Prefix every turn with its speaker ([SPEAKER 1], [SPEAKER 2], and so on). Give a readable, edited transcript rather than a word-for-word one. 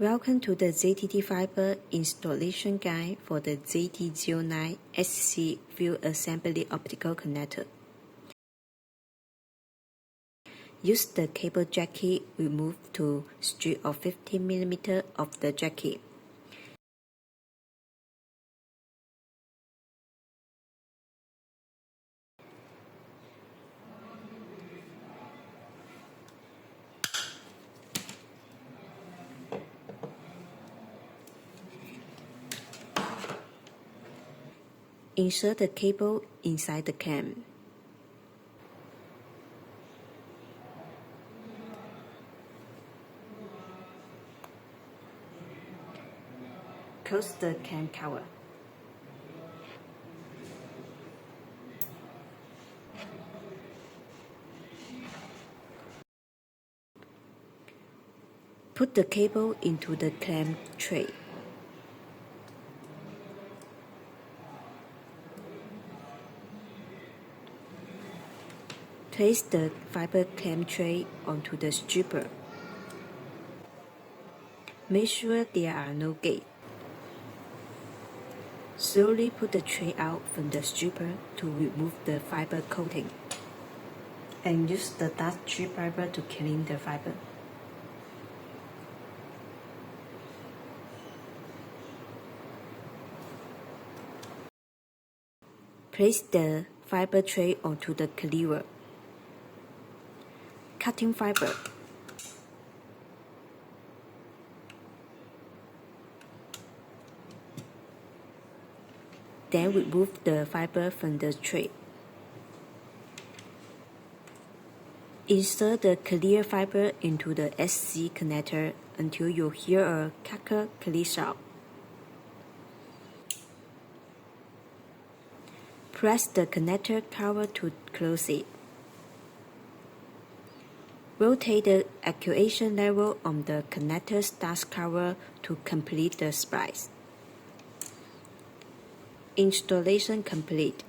[SPEAKER 1] Welcome to the ZTTFIBER installation guide for the ZT09 SC Field Assembly Optical Connector. Use the cable jacket remove to strip of 15 mm of the jacket. Insert the cable inside the clamp. Close the clamp cover. Put the cable into the clamp tray. Place the fiber clamp tray onto the stripper. Make sure there are no gates. Slowly put the tray out from the stripper to remove the fiber coating. And use the dust strip fiber to clean the fiber. Place the fiber tray onto the cleaver. Cutting fiber. Then remove the fiber from the tray. Insert the clear fiber into the SC connector until you hear a crackle click sound. Press the connector cover to close it. Rotate the actuation level on the connector's dust cover to complete the splice. Installation complete.